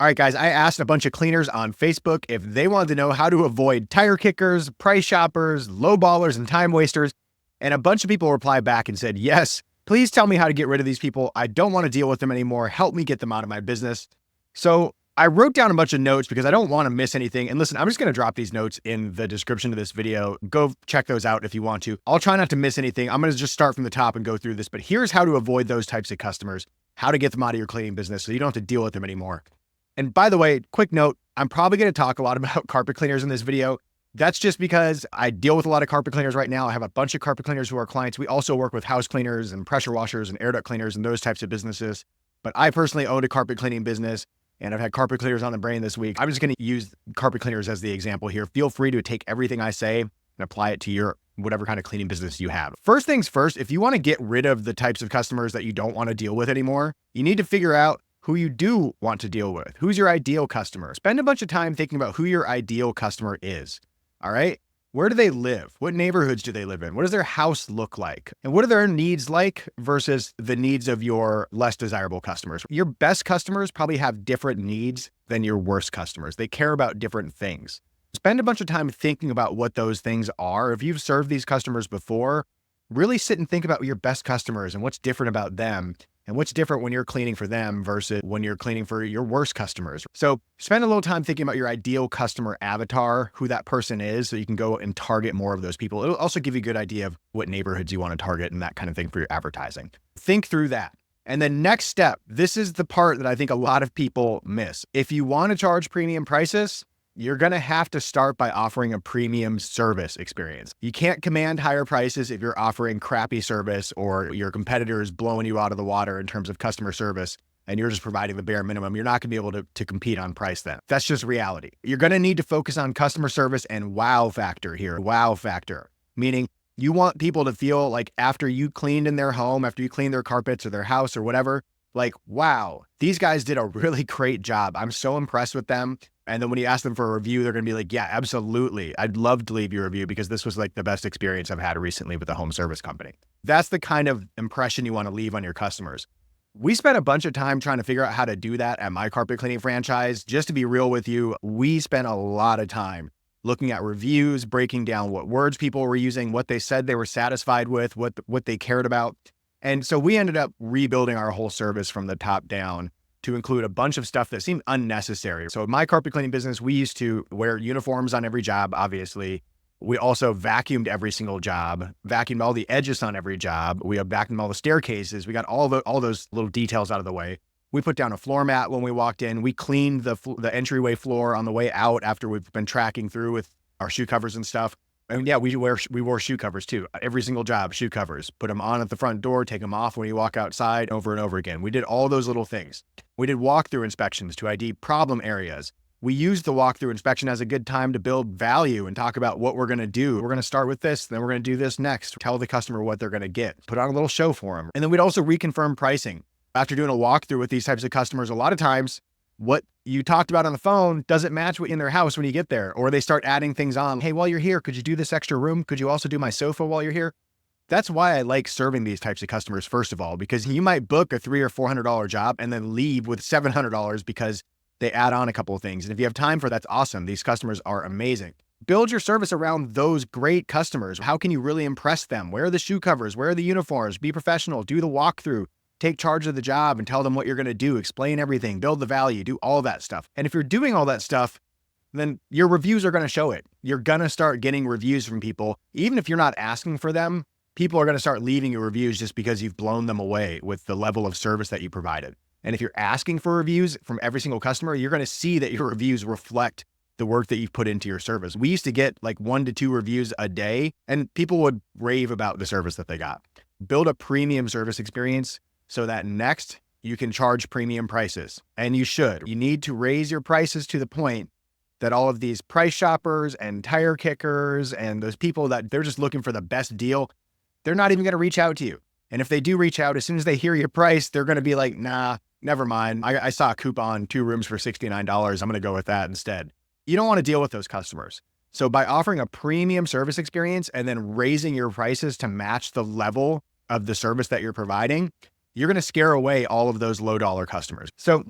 All right, guys, I asked a bunch of cleaners on Facebook if they wanted to know how to avoid tire kickers, price shoppers, low ballers, and time wasters. And a bunch of people replied back and said, yes, please tell me how to get rid of these people. I don't want to deal with them anymore. Help me get them out of my business. So I wrote down a bunch of notes because I don't want to miss anything. And listen, I'm just going to drop these notes in the description of this video. Go check those out if you want to. I'll try not to miss anything. I'm going to just start from the top and go through this. But here's how to avoid those types of customers, how to get them out of your cleaning business so you don't have to deal with them anymore. And by the way, quick note, I'm probably going to talk a lot about carpet cleaners in this video. That's just because I deal with a lot of carpet cleaners right now. I have a bunch of carpet cleaners who are clients. We also work with house cleaners and pressure washers and air duct cleaners and those types of businesses. But I personally own a carpet cleaning business and I've had carpet cleaners on the brain this week. I'm just going to use carpet cleaners as the example here. Feel free to take everything I say and apply it to your whatever kind of cleaning business you have. First things first, if you want to get rid of the types of customers that you don't want to deal with anymore, you need to figure out who you do want to deal with. Who's your ideal customer? Spend a bunch of time thinking about who your ideal customer is. All right. Where do they live? What neighborhoods do they live in? What does their house look like? And what are their needs like versus the needs of your less desirable customers? Your best customers probably have different needs than your worst customers. They care about different things. Spend a bunch of time thinking about what those things are. If you've served these customers before, really sit and think about your best customers and what's different about them. And what's different when you're cleaning for them versus when you're cleaning for your worst customers. So spend a little time thinking about your ideal customer avatar, who that person is, so you can go and target more of those people. It'll also give you a good idea of what neighborhoods you want to target and that kind of thing for your advertising. Think through that. And then next step, this is the part that I think a lot of people miss. If you want to charge premium prices, you're going to have to start by offering a premium service experience. You can't command higher prices if you're offering crappy service or your competitor is blowing you out of the water in terms of customer service and you're just providing the bare minimum. You're not going to be able to compete on price then. That's just reality. You're going to need to focus on customer service and wow factor here. Wow factor, meaning you want people to feel like after you cleaned in their home, after you cleaned their carpets or their house or whatever, like, wow, these guys did a really great job. I'm so impressed with them. And then when you ask them for a review, they're going to be like, yeah, absolutely. I'd love to leave you a review because this was like the best experience I've had recently with a home service company. That's the kind of impression you want to leave on your customers. We spent a bunch of time trying to figure out how to do that at my carpet cleaning franchise. Just to be real with you, we spent a lot of time looking at reviews, breaking down what words people were using, what they said they were satisfied with, what they cared about. And so we ended up rebuilding our whole service from the top down to include a bunch of stuff that seemed unnecessary. So in my carpet cleaning business, we used to wear uniforms on every job, obviously. We also vacuumed every single job, vacuumed all the edges on every job. We vacuumed all the staircases. We got all those little details out of the way. We put down a floor mat when we walked in. We cleaned the entryway floor on the way out after we've been tracking through with our shoe covers and stuff. And yeah, we wore shoe covers too. Every single job, shoe covers. Put them on at the front door, take them off when you walk outside, over and over again. We did all those little things. We did walkthrough inspections to ID problem areas. We used the walkthrough inspection as a good time to build value and talk about what we're going to do. We're going to start with this, then we're going to do this next. Tell the customer what they're going to get. Put on a little show for them. And then we'd also reconfirm pricing. After doing a walkthrough with these types of customers, a lot of times, what you talked about on the phone doesn't match what in their house when you get there, or they start adding things on. Hey, while you're here, could you do this extra room? Could you also do my sofa while you're here? That's why I like serving these types of customers, first of all, because you might book a $300 or $400 job and then leave with $700 because they add on a couple of things. And if you have time for that's awesome. These customers are amazing. Build your service around those great customers. How can you really impress them? Where are the shoe covers? Where are the uniforms? Be professional, do the walkthrough. Take charge of the job and tell them what you're going to do, explain everything, build the value, do all that stuff. And if you're doing all that stuff, then your reviews are going to show it. You're going to start getting reviews from people. Even if you're not asking for them, people are going to start leaving you reviews just because you've blown them away with the level of service that you provided. And if you're asking for reviews from every single customer, you're going to see that your reviews reflect the work that you've put into your service. We used to get like 1 to 2 reviews a day and people would rave about the service that they got. Build a premium service experience so that next you can charge premium prices. And you should. You need to raise your prices to the point that all of these price shoppers and tire kickers and those people that they're just looking for the best deal, they're not even going to reach out to you. And if they do reach out, as soon as they hear your price, they're going to be like, nah, never mind. I saw a coupon, 2 rooms for $69. I'm going to go with that instead. You don't want to deal with those customers. So by offering a premium service experience and then raising your prices to match the level of the service that you're providing, you're going to scare away all of those low dollar customers. So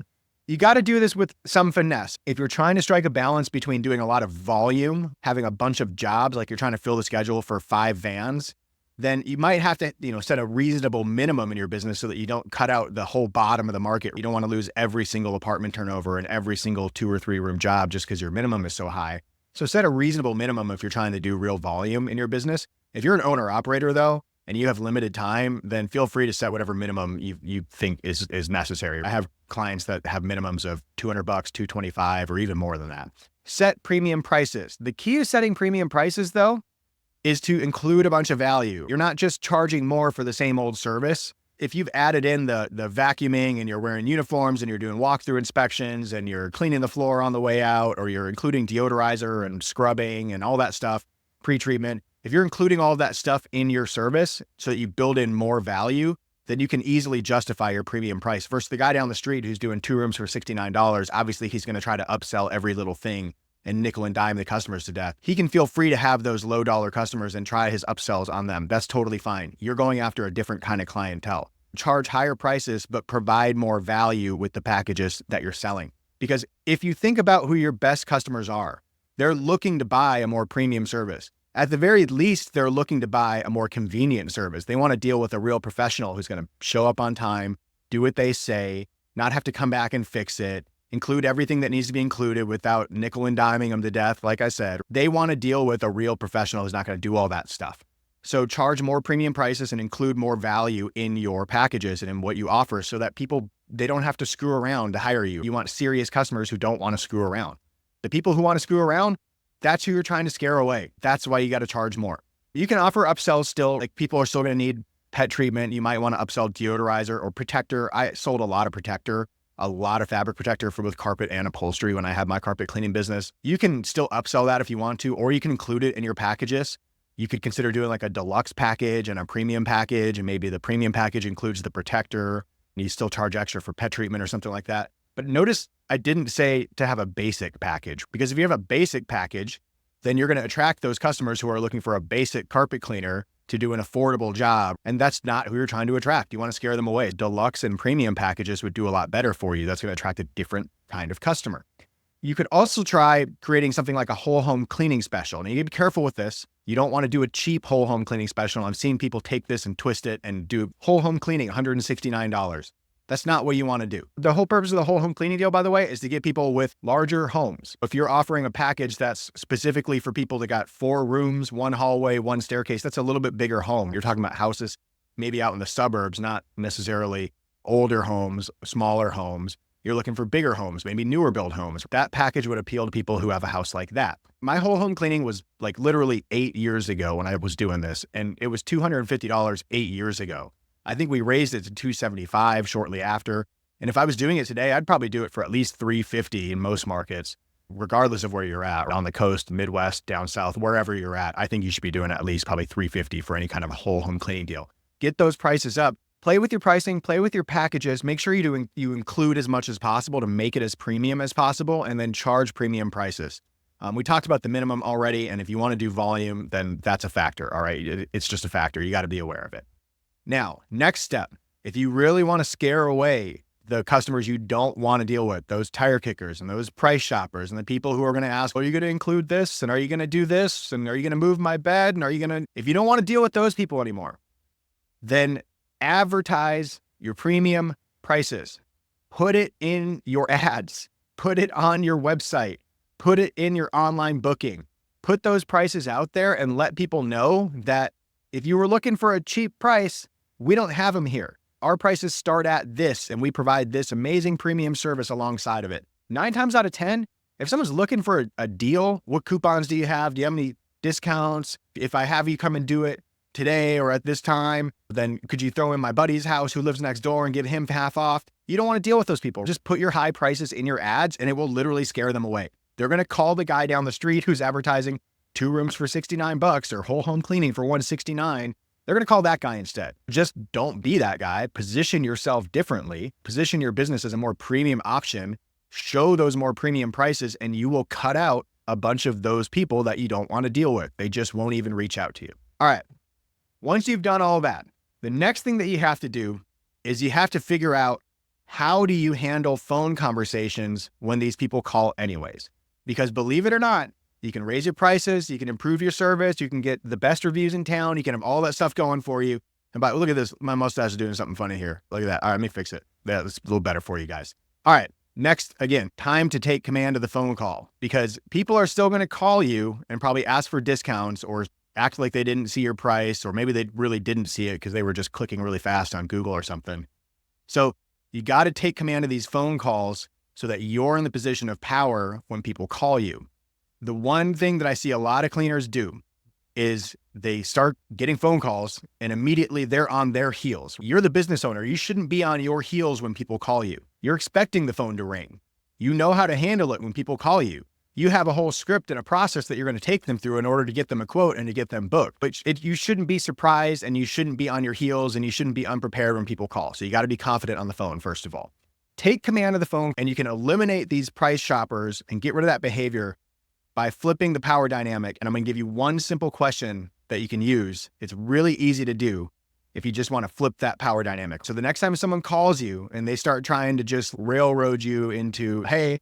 You got to do this with some finesse. If you're trying to strike a balance between doing a lot of volume, having a bunch of jobs, like you're trying to fill the schedule for 5 vans, then you might have to, set a reasonable minimum in your business so that you don't cut out the whole bottom of the market. You don't want to lose every single apartment turnover and every single 2 or 3 room job just because your minimum is so high. So set a reasonable minimum if you're trying to do real volume in your business. If you're an owner operator though, and you have limited time, then feel free to set whatever minimum you think is necessary. I have clients that have minimums of $200, $225, or even more than that. Set premium prices. The key to setting premium prices though, is to include a bunch of value. You're not just charging more for the same old service. If you've added in the vacuuming and you're wearing uniforms and you're doing walkthrough inspections and you're cleaning the floor on the way out, or you're including deodorizer and scrubbing and all that stuff, pre-treatment, if you're including all of that stuff in your service so that you build in more value, then you can easily justify your premium price. Versus the guy down the street who's doing 2 rooms for $69, obviously he's going to try to upsell every little thing and nickel and dime the customers to death. He can feel free to have those low dollar customers and try his upsells on them. That's totally fine. You're going after a different kind of clientele. Charge higher prices, but provide more value with the packages that you're selling. Because if you think about who your best customers are, they're looking to buy a more premium service. At the very least, they're looking to buy a more convenient service. They want to deal with a real professional who's going to show up on time, do what they say, not have to come back and fix it, include everything that needs to be included without nickel and diming them to death. Like I said, they want to deal with a real professional who's not going to do all that stuff. So charge more premium prices and include more value in your packages and in what you offer so that people, they don't have to screw around to hire you. You want serious customers who don't want to screw around. The people who want to screw around, that's who you're trying to scare away. That's why you got to charge more. You can offer upsells still, like people are still going to need pet treatment. You might want to upsell deodorizer or protector. I sold a lot of protector, a lot of fabric protector for both carpet and upholstery when I had my carpet cleaning business. You can still upsell that if you want to, or you can include it in your packages. You could consider doing like a deluxe package and a premium package, and maybe the premium package includes the protector and you still charge extra for pet treatment or something like that. But notice I didn't say to have a basic package, because if you have a basic package, then you're going to attract those customers who are looking for a basic carpet cleaner to do an affordable job. And that's not who you're trying to attract. You want to scare them away. Deluxe and premium packages would do a lot better for you. That's going to attract a different kind of customer. You could also try creating something like a whole home cleaning special. Now you gotta be careful with this. You don't want to do a cheap whole home cleaning special. I've seen people take this and twist it and do whole home cleaning, $169. That's not what you want to do. The whole purpose of the whole home cleaning deal, by the way, is to get people with larger homes. If you're offering a package that's specifically for people that got 4 rooms, 1 hallway, 1 staircase, that's a little bit bigger home. You're talking about houses maybe out in the suburbs, not necessarily older homes, smaller homes. You're looking for bigger homes, maybe newer build homes. That package would appeal to people who have a house like that. My whole home cleaning was like literally 8 years ago when I was doing this, and it was $250 8 years ago. I think we raised it to $275 shortly after. And if I was doing it today, I'd probably do it for at least $350 in most markets, regardless of where you're at, on the coast, Midwest, down south, wherever you're at. I think you should be doing at least probably $350 for any kind of a whole home cleaning deal. Get those prices up. Play with your pricing, play with your packages, make sure you include as much as possible to make it as premium as possible, and then charge premium prices. We talked about the minimum already, and if you want to do volume, then that's a factor, all right? It's just a factor. You got to be aware of it. Now, next step, if you really want to scare away the customers you don't want to deal with, those tire kickers and those price shoppers and the people who are going to ask, are you going to include this? And are you going to do this? And are you going to move my bed? And are you going to, if you don't want to deal with those people anymore, then advertise your premium prices. Put it in your ads. Put it on your website. Put it in your online booking. Put those prices out there and let people know that if you were looking for a cheap price, we don't have them here. Our prices start at this, and we provide this amazing premium service alongside of it. 9 times out of 10, if someone's looking for a deal, what coupons do you have? Do you have any discounts? If I have you come and do it today or at this time, then could you throw in my buddy's house who lives next door and give him half off? You don't want to deal with those people. Just put your high prices in your ads and it will literally scare them away. They're going to call the guy down the street who's advertising 2 rooms for $69 or whole home cleaning for $169. They're going to call that guy instead. Just don't be that guy. Position yourself differently. Position your business as a more premium option. Show those more premium prices and you will cut out a bunch of those people that you don't want to deal with. They just won't even reach out to you. All right. Once you've done all that, the next thing that you have to do is you have to figure out how do you handle phone conversations when these people call anyways? Because believe it or not, you can raise your prices, you can improve your service, you can get the best reviews in town, you can have all that stuff going for you. And look at this, my mustache is doing something funny here. Look at that. All right, let me fix it. That's a little better for you guys. All right, next, again, time to take command of the phone call, because people are still going to call you and probably ask for discounts or act like they didn't see your price, or maybe they really didn't see it because they were just clicking really fast on Google or something. So you got to take command of these phone calls so that you're in the position of power when people call you. The one thing that I see a lot of cleaners do is they start getting phone calls and immediately they're on their heels. You're the business owner. You shouldn't be on your heels when people call you. You're expecting the phone to ring. You know how to handle it when people call you. You have a whole script and a process that you're going to take them through in order to get them a quote and to get them booked. But you shouldn't be surprised, and you shouldn't be on your heels, and you shouldn't be unprepared when people call. So you got to be confident on the phone, first of all. Take command of the phone, and you can eliminate these price shoppers and get rid of that behavior by flipping the power dynamic. And I'm going to give you one simple question that you can use. It's really easy to do if you just want to flip that power dynamic. So the next time someone calls you and they start trying to just railroad you into, hey,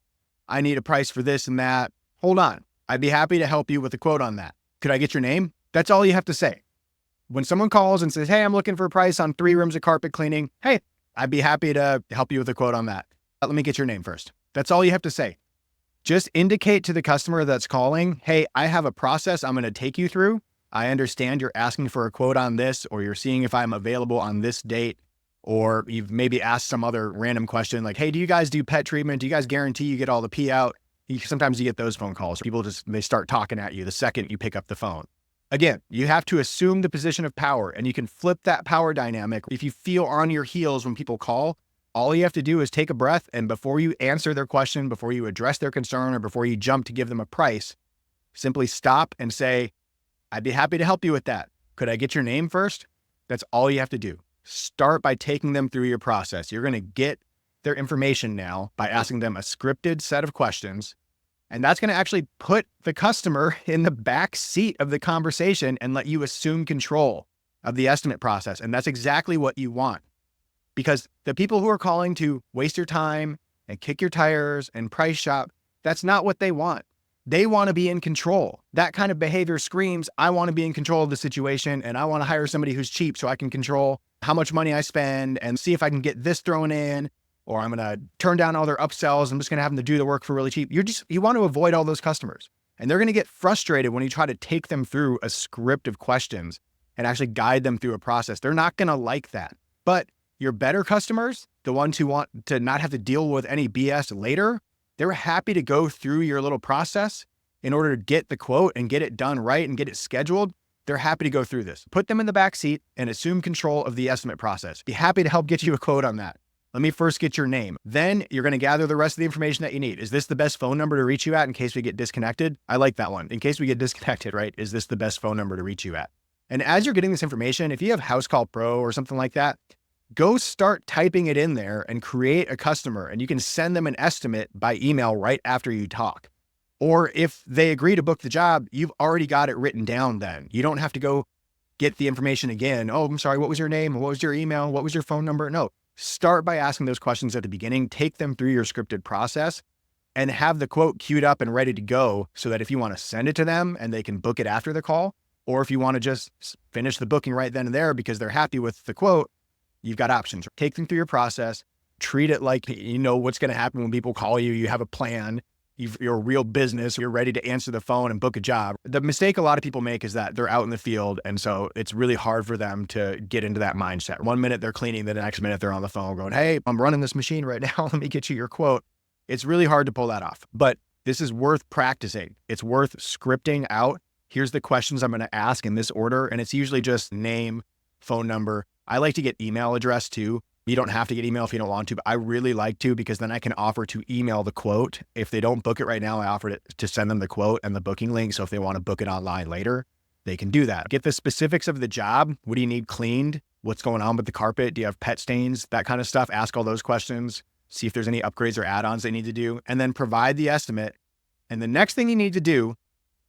I need a price for this and that. Hold on. I'd be happy to help you with a quote on that. Could I get your name? That's all you have to say. When someone calls and says, hey, I'm looking for a price on 3 rooms of carpet cleaning. Hey, I'd be happy to help you with a quote on that. Let me get your name first. That's all you have to say. Just indicate to the customer that's calling, hey, I have a process I'm going to take you through. I understand you're asking for a quote on this, or you're seeing if I'm available on this date, or you've maybe asked some other random question like, hey, do you guys do pet treatment? Do you guys guarantee you get all the pee out? Sometimes you get those phone calls. People they start talking at you the second you pick up the phone. Again, you have to assume the position of power, and you can flip that power dynamic. If you feel on your heels when people call, all you have to do is take a breath, and before you answer their question, before you address their concern, or before you jump to give them a price, simply stop and say, I'd be happy to help you with that. Could I get your name first? That's all you have to do. Start by taking them through your process. You're going to get their information now by asking them a scripted set of questions. And that's going to actually put the customer in the back seat of the conversation and let you assume control of the estimate process. And that's exactly what you want. Because the people who are calling to waste your time and kick your tires and price shop, that's not what they want. They want to be in control. That kind of behavior screams, I want to be in control of the situation, and I want to hire somebody who's cheap so I can control how much money I spend and see if I can get this thrown in, or I'm going to turn down all their upsells. I'm just going to have them to do the work for really cheap. You want to avoid all those customers, and they're going to get frustrated when you try to take them through a script of questions and actually guide them through a process. They're not going to like that. But your better customers, the ones who want to not have to deal with any BS later, they're happy to go through your little process in order to get the quote and get it done right and get it scheduled. They're happy to go through this. Put them in the back seat and assume control of the estimate process. Be happy to help get you a quote on that. Let me first get your name. Then you're going to gather the rest of the information that you need. Is this the best phone number to reach you at in case we get disconnected? I like that one. In case we get disconnected, right? Is this the best phone number to reach you at? And as you're getting this information, if you have House Call Pro or something like that, go start typing it in there and create a customer, and you can send them an estimate by email right after you talk. Or if they agree to book the job, you've already got it written down then. You don't have to go get the information again. Oh, I'm sorry, what was your name? What was your email? What was your phone number? No, start by asking those questions at the beginning, take them through your scripted process, and have the quote queued up and ready to go so that if you want to send it to them and they can book it after the call, or if you want to just finish the booking right then and there because they're happy with the quote, you've got options. Take them through your process, treat it like you know what's going to happen when people call you. You have a plan. You're a real business. You're ready to answer the phone and book a job. The mistake a lot of people make is that they're out in the field. And so it's really hard for them to get into that mindset. One minute they're cleaning, the next minute they're on the phone going, hey, I'm running this machine right now. Let me get you your quote. It's really hard to pull that off, but this is worth practicing. It's worth scripting out. Here's the questions I'm going to ask in this order. And it's usually just name, phone number. I like to get email address too. You don't have to get email if you don't want to, but I really like to because then I can offer to email the quote. If they don't book it right now, I offer to send them the quote and the booking link. So if they want to book it online later, they can do that. Get the specifics of the job. What do you need cleaned? What's going on with the carpet? Do you have pet stains? That kind of stuff. Ask all those questions. See if there's any upgrades or add-ons they need to do, and then provide the estimate. And the next thing you need to do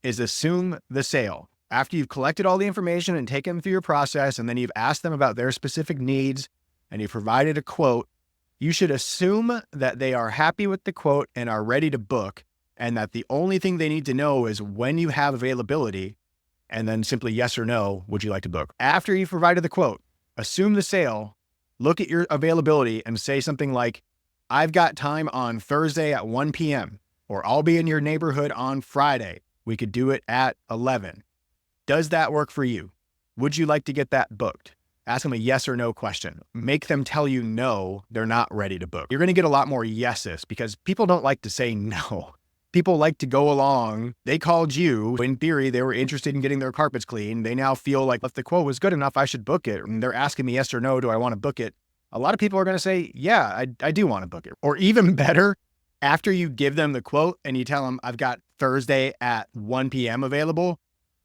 is assume the sale. After you've collected all the information and taken them through your process, and then you've asked them about their specific needs, and you've provided a quote, You should assume that they are happy with the quote and are ready to book, and that the only thing they need to know is when you have availability, and then simply yes or no, would you like to book? After you've provided the quote, assume the sale, look at your availability and say something like, I've got time on Thursday at 1 p.m., or I'll be in your neighborhood on Friday. We could do it at 11. Does that work for you? Would you like to get that booked? Ask them a yes or no question. Make them tell you no, they're not ready to book. You're going to get a lot more yeses because people don't like to say no. People like to go along. They called you. In theory, they were interested in getting their carpets clean. They now feel like if the quote was good enough, I should book it. And they're asking me yes or no, do I want to book it? A lot of people are going to say, yeah, I do want to book it. Or even better, after you give them the quote and you tell them, I've got Thursday at 1 p.m. available,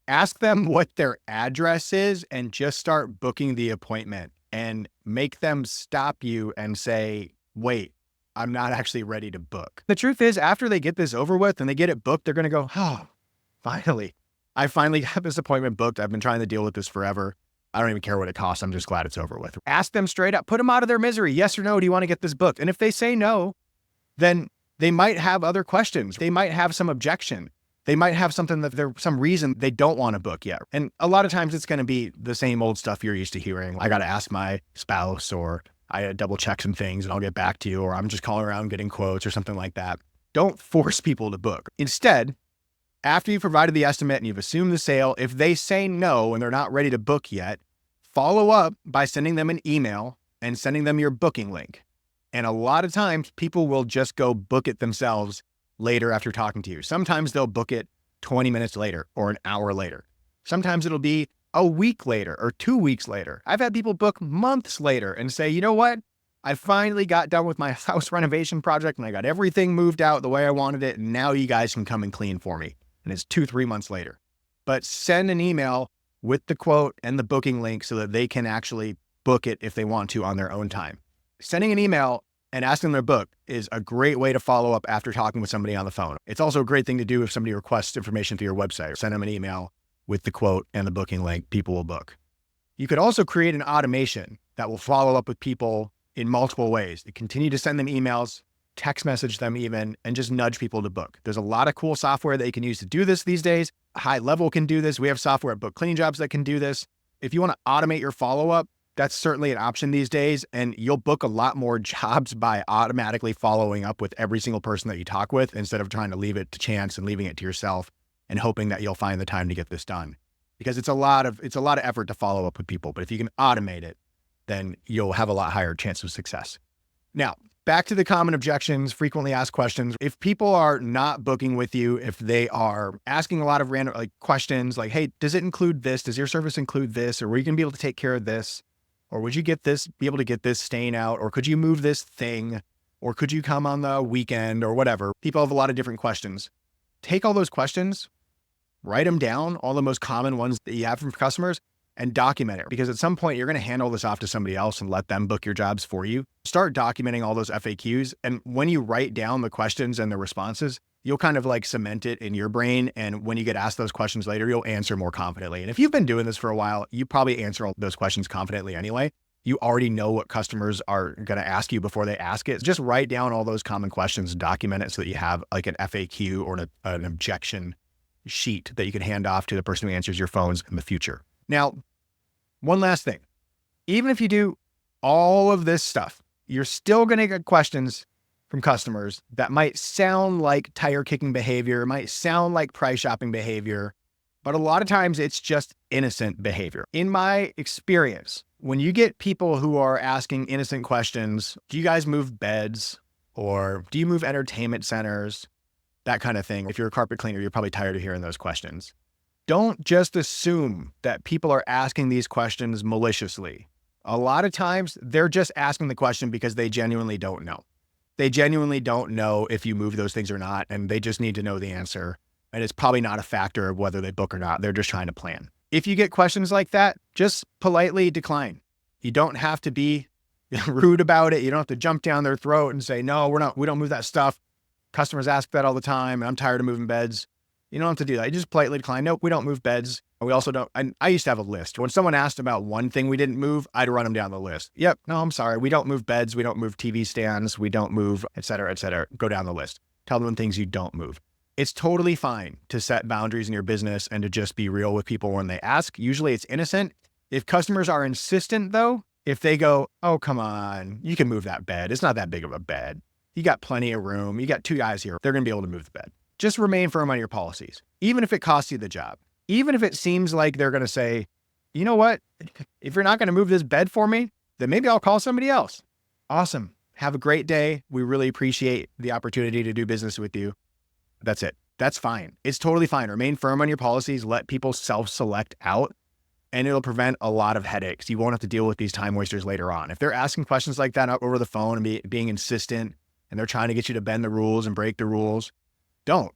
ask them what their address is and just start booking the appointment and make them stop you and say, wait, I'm not actually ready to book. The truth is, after they get this over with and they get it booked, they're going to go, oh, finally, I finally got this appointment booked. I've been trying to deal with this forever. I don't even care what it costs. I'm just glad it's over with. Ask them straight up, put them out of their misery. Yes or no, do you want to get this booked? And if they say no, then they might have other questions. They might have some objection. They might have something that there's some reason they don't want to book yet. And a lot of times it's going to be the same old stuff you're used to hearing. I got to ask my spouse, or I had to double check some things and I'll get back to you, or I'm just calling around getting quotes or something like that. Don't force people to book. Instead, after you've provided the estimate and you've assumed the sale, if they say no and they're not ready to book yet, follow up by sending them an email and sending them your booking link. And a lot of times people will just go book it themselves later after talking to you. Sometimes they'll book it 20 minutes later or an hour later. Sometimes it'll be a week later or 2 weeks later. I've had people book months later and say, you know what? I finally got done with my house renovation project and I got everything moved out the way I wanted it. And now you guys can come and clean for me. And it's 2-3 months later. But send an email with the quote and the booking link so that they can actually book it if they want to on their own time. Sending an email and asking them to book is a great way to follow up after talking with somebody on the phone. It's also a great thing to do if somebody requests information through your website. Send them an email with the quote and the booking link. People will book. You could also create an automation that will follow up with people in multiple ways. You continue to send them emails, text message them even, and just nudge people to book. There's a lot of cool software that you can use to do this these days. High Level can do this. We have software at BookCleaningJobs that can do this. If you want to automate your follow-up, that's certainly an option these days, and you'll book a lot more jobs by automatically following up with every single person that you talk with instead of trying to leave it to chance and leaving it to yourself and hoping that you'll find the time to get this done. Because it's a lot of effort to follow up with people, but if you can automate it, then you'll have a lot higher chance of success. Now, back to the common objections, frequently asked questions. If people are not booking with you, if they are asking a lot of random questions like, hey, does it include this? Does your service include this? Or were you going to be able to take care of this? Or would you be able to get this stain out? Or could you move this thing? Or could you come on the weekend or whatever? People have a lot of different questions. Take all those questions, write them down, all the most common ones that you have from customers, and document it. Because at some point, you're going to hand all this off to somebody else and let them book your jobs for you. Start documenting all those FAQs. And when you write down the questions and the responses, you'll kind of cement it in your brain. And when you get asked those questions later, you'll answer more confidently. And if you've been doing this for a while, you probably answer all those questions confidently anyway. You already know what customers are going to ask you before they ask it. Just write down all those common questions, document it so that you have an FAQ or an objection sheet that you can hand off to the person who answers your phones in the future. Now, one last thing. Even if you do all of this stuff, you're still going to get questions from customers that might sound like tire kicking behavior, might sound like price shopping behavior, but a lot of times it's just innocent behavior. In my experience, when you get people who are asking innocent questions, do you guys move beds? Or do you move entertainment centers? That kind of thing. If you're a carpet cleaner, you're probably tired of hearing those questions. Don't just assume that people are asking these questions maliciously. A lot of times they're just asking the question because they genuinely don't know. They genuinely don't know if you move those things or not, and they just need to know the answer. And it's probably not a factor of whether they book or not. They're just trying to plan. If you get questions like that, just politely decline. You don't have to be rude about it. You don't have to jump down their throat and say, no, we don't move that stuff. Customers ask that all the time, and I'm tired of moving beds. You don't have to do that. You just politely decline. Nope, we don't move beds. And we also don't, and I used to have a list. When someone asked about one thing we didn't move, I'd run them down the list. Yep, no, I'm sorry. We don't move beds. We don't move TV stands. We don't move, et cetera, et cetera. Go down the list. Tell them things you don't move. It's totally fine to set boundaries in your business and to just be real with people when they ask. Usually it's innocent. If customers are insistent though, if they go, oh, come on, you can move that bed. It's not that big of a bed. You got plenty of room. You got 2 guys here. They're going to be able to move the bed. Just remain firm on your policies, even if it costs you the job. Even if it seems like they're going to say, you know what, if you're not going to move this bed for me, then maybe I'll call somebody else. Awesome. Have a great day. We really appreciate the opportunity to do business with you. That's it. That's fine. It's totally fine. Remain firm on your policies. Let people self-select out, and it'll prevent a lot of headaches. You won't have to deal with these time wasters later on. If they're asking questions like that over the phone and being insistent, and they're trying to get you to bend the rules and break the rules, don't.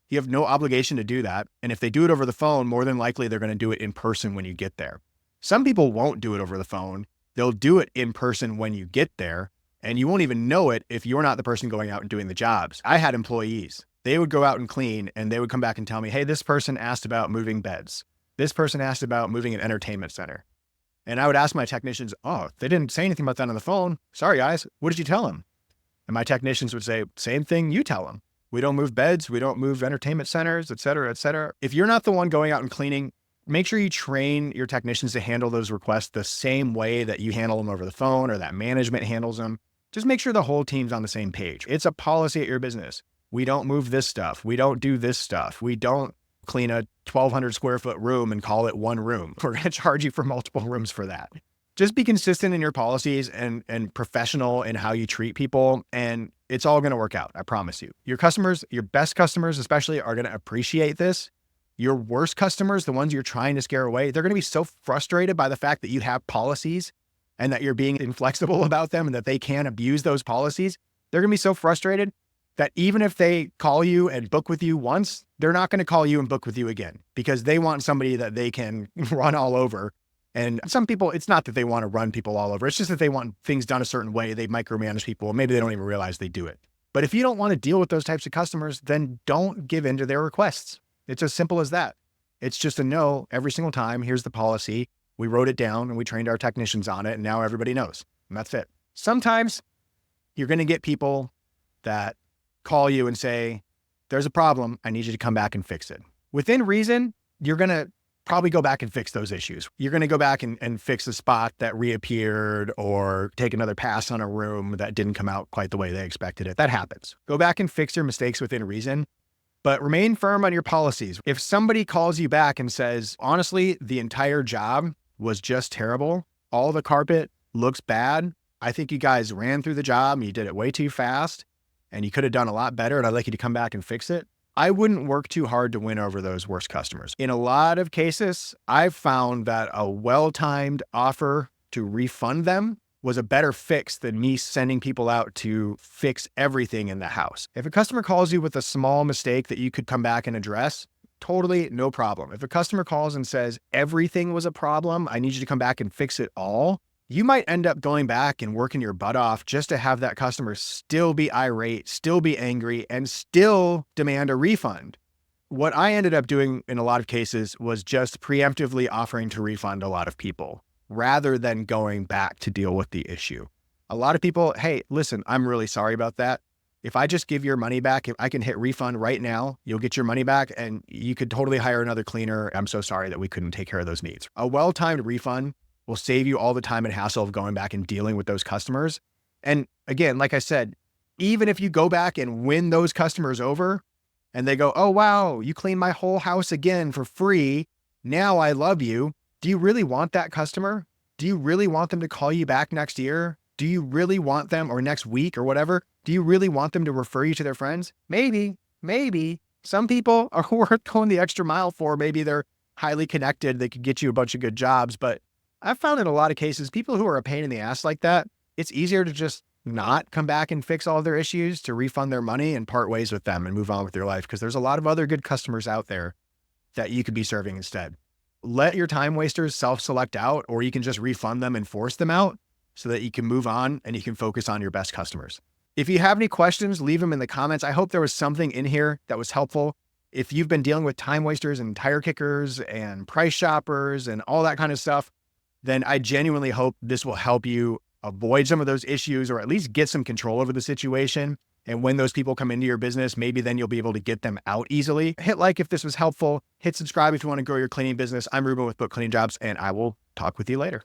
You have no obligation to do that. And if they do it over the phone, more than likely they're going to do it in person when you get there. Some people won't do it over the phone. They'll do it in person when you get there, and you won't even know it if you're not the person going out and doing the jobs. I had employees. They would go out and clean, and they would come back and tell me, hey, this person asked about moving beds. This person asked about moving an entertainment center. And I would ask my technicians, oh, they didn't say anything about that on the phone. Sorry, guys. What did you tell them? And my technicians would say, same thing you tell them. We don't move beds. We don't move entertainment centers, et cetera, et cetera. If you're not the one going out and cleaning, make sure you train your technicians to handle those requests the same way that you handle them over the phone or that management handles them. Just make sure the whole team's on the same page. It's a policy at your business. We don't move this stuff. We don't do this stuff. We don't clean a 1,200 square foot room and call it one room. We're going to charge you for multiple rooms for that. Just be consistent in your policies and professional in how you treat people, and it's all going to work out. I promise you. Your customers, your best customers especially, are going to appreciate this. Your worst customers, the ones you're trying to scare away, they're going to be so frustrated by the fact that you have policies and that you're being inflexible about them and that they can abuse those policies. They're going to be so frustrated that even if they call you and book with you once, they're not going to call you and book with you again because they want somebody that they can run all over. And some people, it's not that they want to run people all over. It's just that they want things done a certain way. They micromanage people. Maybe they don't even realize they do it. But if you don't want to deal with those types of customers, then don't give in to their requests. It's as simple as that. It's just a no every single time. Here's the policy. We wrote it down and we trained our technicians on it. And now everybody knows. And that's it. Sometimes you're going to get people that call you and say, there's a problem. I need you to come back and fix it. Within reason, you're going to probably go back and fix those issues. You're going to go back and fix a spot that reappeared or take another pass on a room that didn't come out quite the way they expected it. That happens. Go back and fix your mistakes within reason, but remain firm on your policies. If somebody calls you back and says, honestly, the entire job was just terrible. All the carpet looks bad. I think you guys ran through the job and you did it way too fast and you could have done a lot better and I'd like you to come back and fix it. I wouldn't work too hard to win over those worst customers. In a lot of cases, I've found that a well-timed offer to refund them was a better fix than me sending people out to fix everything in the house. If a customer calls you with a small mistake that you could come back and address, totally no problem. If a customer calls and says, everything was a problem, I need you to come back and fix it all, you might end up going back and working your butt off just to have that customer still be irate, still be angry, and still demand a refund. What I ended up doing in a lot of cases was just preemptively offering to refund a lot of people rather than going back to deal with the issue. A lot of people, hey, listen, I'm really sorry about that. If I just give your money back, if I can hit refund right now, you'll get your money back and you could totally hire another cleaner. I'm so sorry that we couldn't take care of those needs. A well-timed refund will save you all the time and hassle of going back and dealing with those customers. And again, like I said, even if you go back and win those customers over and they go, oh, wow, you cleaned my whole house again for free. Now I love you. Do you really want that customer? Do you really want them to call you back next year? Do you really want them, or next week or whatever? Do you really want them to refer you to their friends? Maybe. Some people are worth going the extra mile for. Maybe they're highly connected. They could get you a bunch of good jobs, but I've found in a lot of cases, people who are a pain in the ass like that, it's easier to just not come back and fix all of their issues, to refund their money and part ways with them and move on with your life. Because there's a lot of other good customers out there that you could be serving instead. Let your time wasters self-select out, or you can just refund them and force them out so that you can move on and you can focus on your best customers. If you have any questions, leave them in the comments. I hope there was something in here that was helpful. If you've been dealing with time wasters and tire kickers and price shoppers and all that kind of stuff, then I genuinely hope this will help you avoid some of those issues or at least get some control over the situation. And when those people come into your business, maybe then you'll be able to get them out easily. Hit like if this was helpful. Hit subscribe if you want to grow your cleaning business. I'm Ruben with Book Cleaning Jobs, and I will talk with you later.